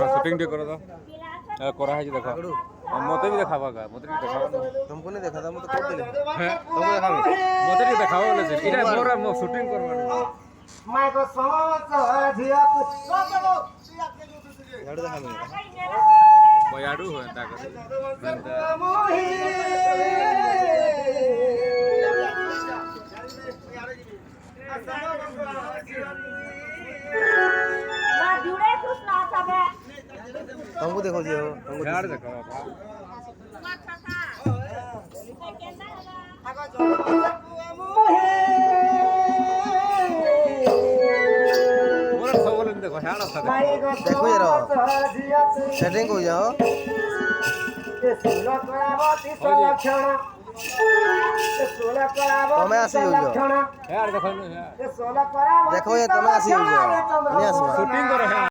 shooting करो तो करा है देखो मते भी देखावा का मते भी देखावा तुमको नहीं देखा था मैं तो कर दिले तुमको देखावा मते भी देखावा बोले से इरा मोरा मो शूटिंग करवानी मैं को सोच झिया झाड़ू देखा मैं बयाडू हो ता कर तुमको देखो जी तुमको झाड़ देखो मोरा सब देखो झाड़ था देखो यार सेटिंग हो जाओ तुम्हें आसी हो जाओ यार देखो देखो ये तुम्हें आसी हो जाओ नहीं आसी